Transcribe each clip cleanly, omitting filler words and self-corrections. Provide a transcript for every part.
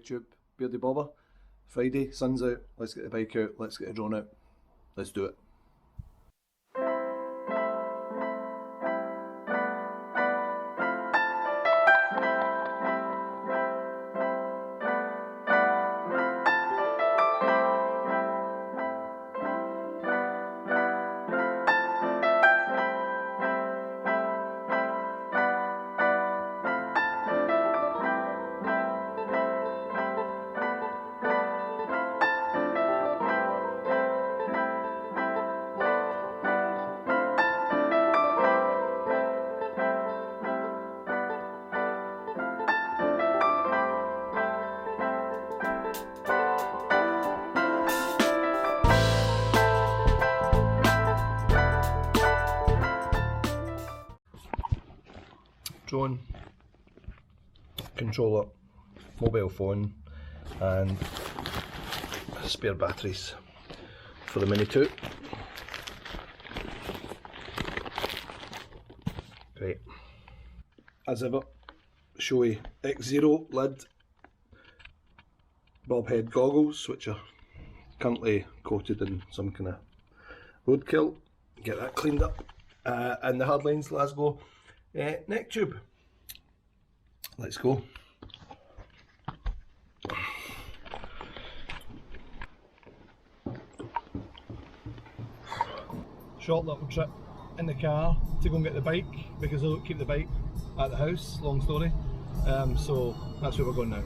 YouTube, Beardy Bobber. Friday, sun's out, let's get the bike out, let's get the drone out. Let's do it. Drone, controller, mobile phone and spare batteries for the Mini 2. Great. As ever, showy X0 lid, bob head goggles which are currently coated in some kind of roadkill. Get that cleaned up. And the Hardlines Glasgow neck tube. Let's go. Short little trip in the car to go and get the bike because I don't keep the bike at the house, long story. So that's where we're going now.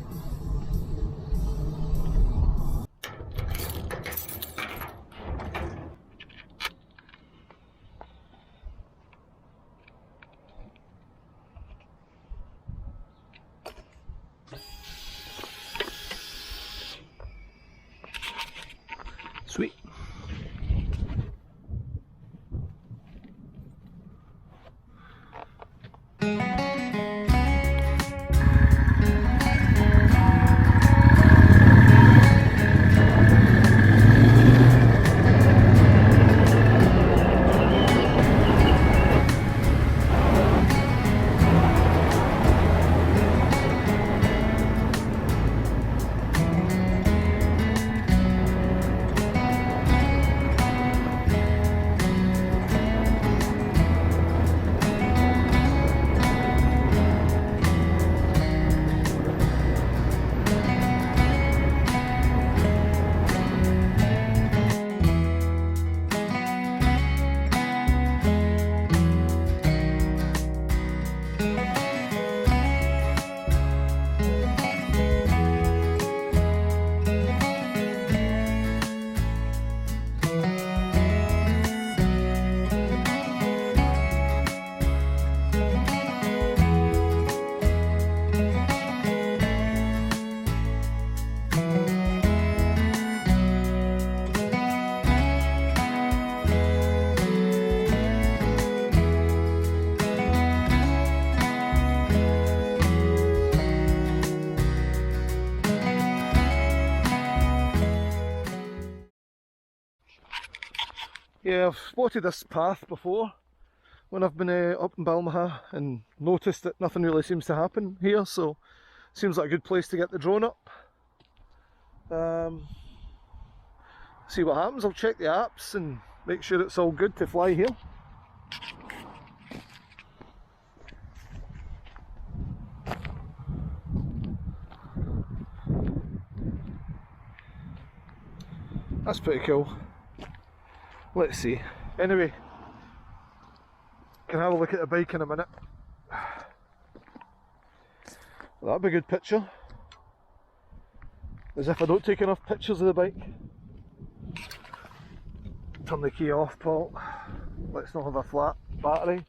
Sweet. Yeah, I've spotted this path before when I've been up in Balmaha and noticed that nothing really seems to happen here, so seems like a good place to get the drone up. See what happens. I'll check the apps and make sure it's all good to fly here. That's pretty cool. Let's see. Anyway, can have a look at the bike in a minute. Well, that'd be a good picture. As if I don't take enough pictures of the bike. Turn the key off, Paul. Let's not have a flat battery.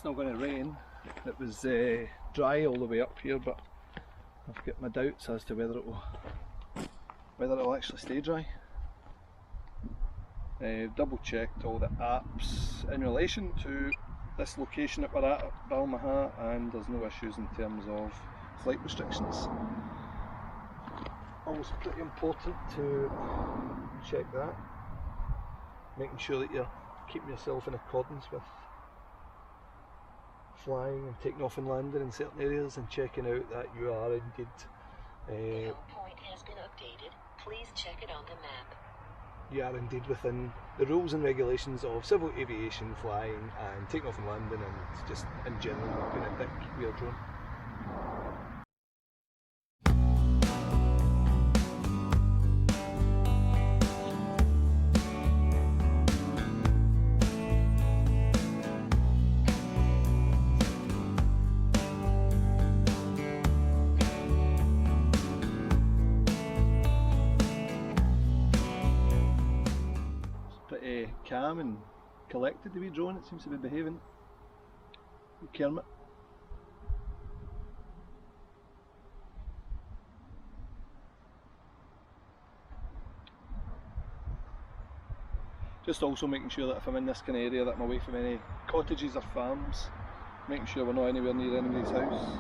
it's not going to rain. It was dry all the way up here, but I've got my doubts as to whether it'll actually stay dry. Double checked all the apps in relation to this location that we're at Balmaha, and there's no issues in terms of flight restrictions. Always pretty important to check that, making sure that you're keeping yourself in accordance with flying and taking off and landing in certain areas, and checking out that you are indeed the home point has been updated. Please check it on the map. You are indeed within the rules and regulations of civil aviation, flying and taking off and landing, and just in general not being a dick with your drone. Pretty calm and collected, the wee drone. It seems to be behaving. Kermit. Just also making sure that if I'm in this kind of area that I'm away from any cottages or farms, making sure we're not anywhere near anybody's house.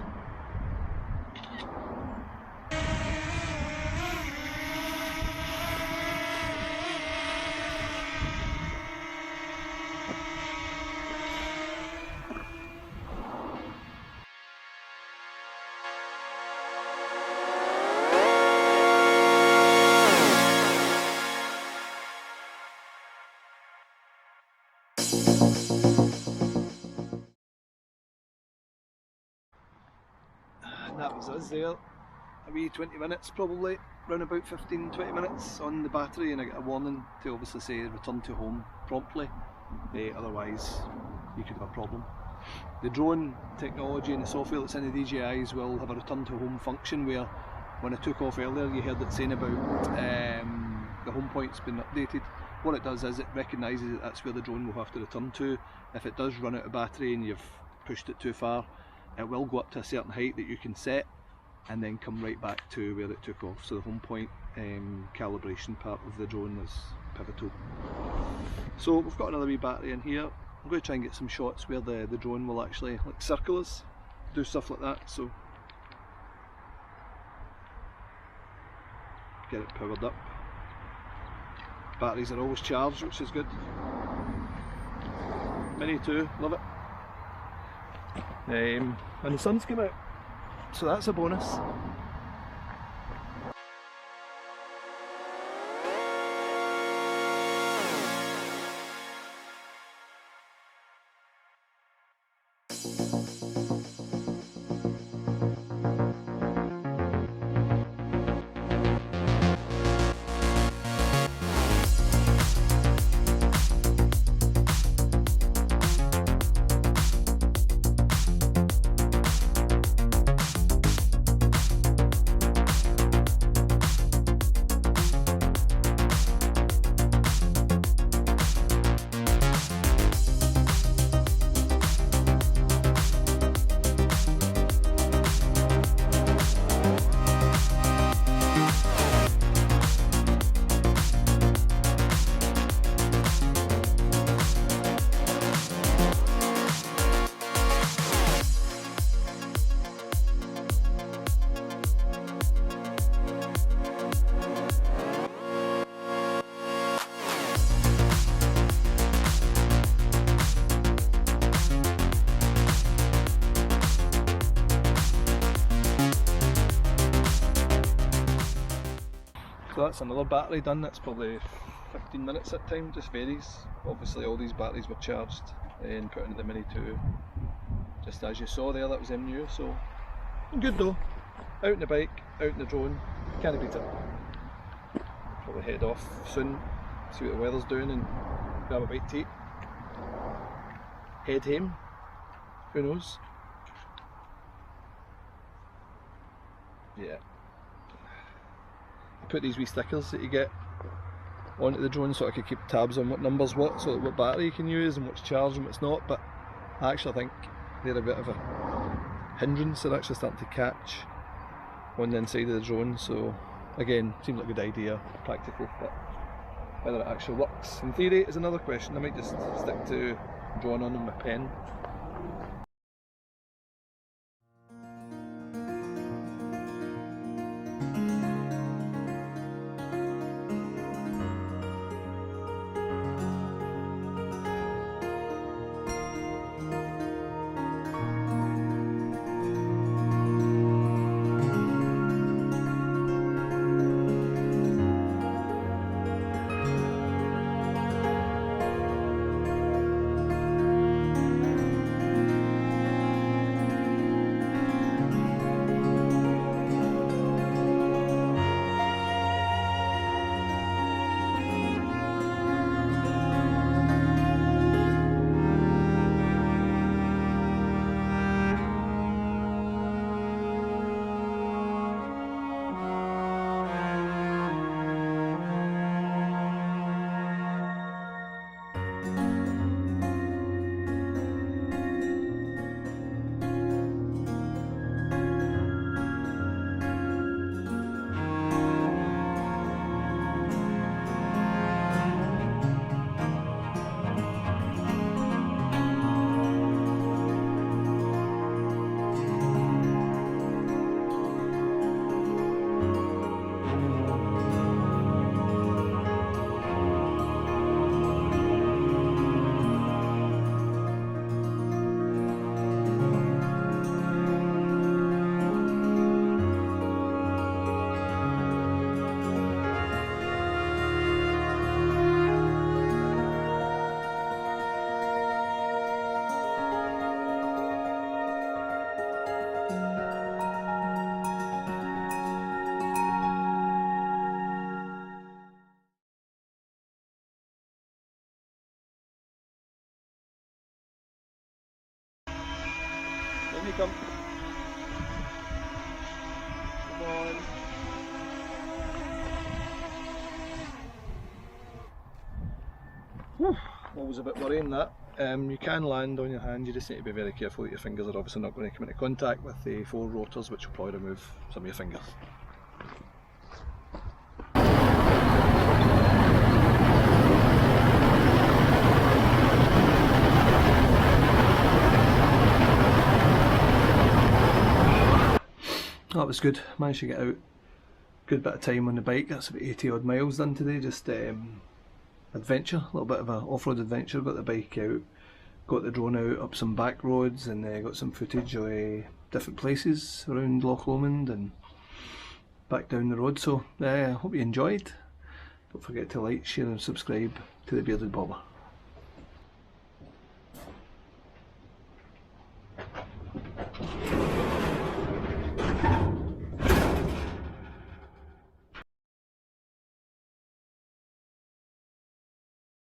And that was us there, a wee 20 minutes probably, around about 15-20 minutes on the battery, and I got a warning to obviously say return to home promptly, otherwise you could have a problem. The drone technology and the software that's in the DJIs will have a return to home function, where when I took off earlier you heard it saying about the home point's been updated. What it does is it recognises that that's where the drone will have to return to. If it does run out of battery and you've pushed it too far, it will go up to a certain height that you can set and then come right back to where it took off. So the home point calibration part of the drone is pivotal. So we've got another wee battery in here. I'm going to try and get some shots where the drone will actually like circle us, do stuff like that. So get it powered up. Batteries are always charged, which is good. Mini 2, love it. And the sun's come out, so that's a bonus. So that's another battery done. That's probably 15 minutes at time, just varies. Obviously all these batteries were charged and put into the Mini 2 just as you saw there. That was them new, so good though. Out in the bike, out in the drone, can't beat it. Probably head off soon, see what the weather's doing and grab a bite to eat. Head home, who knows. Yeah. Put these wee stickers that you get onto the drone so I could keep tabs on what number's what, so that what battery you can use and what's charged and what's not, but I actually think they're a bit of a hindrance. They're actually starting to catch on the inside of the drone, so again, seems like a good idea, practical, but whether it actually works in theory is another question. I might just stick to drawing on my pen. In you come. Come on. Whew. Always a bit worrying that. You can land on your hand, you just need to be very careful that your fingers are obviously not going to come into contact with the four rotors, which will probably remove some of your fingers. That was good, managed to get out a good bit of time on the bike. That's about 80 odd miles done today, just adventure, a little bit of an off-road adventure. Got the bike out, got the drone out up some back roads, and got some footage of different places around Loch Lomond and back down the road. So I hope you enjoyed. Don't forget to like, share and subscribe to the Bearded Bobber.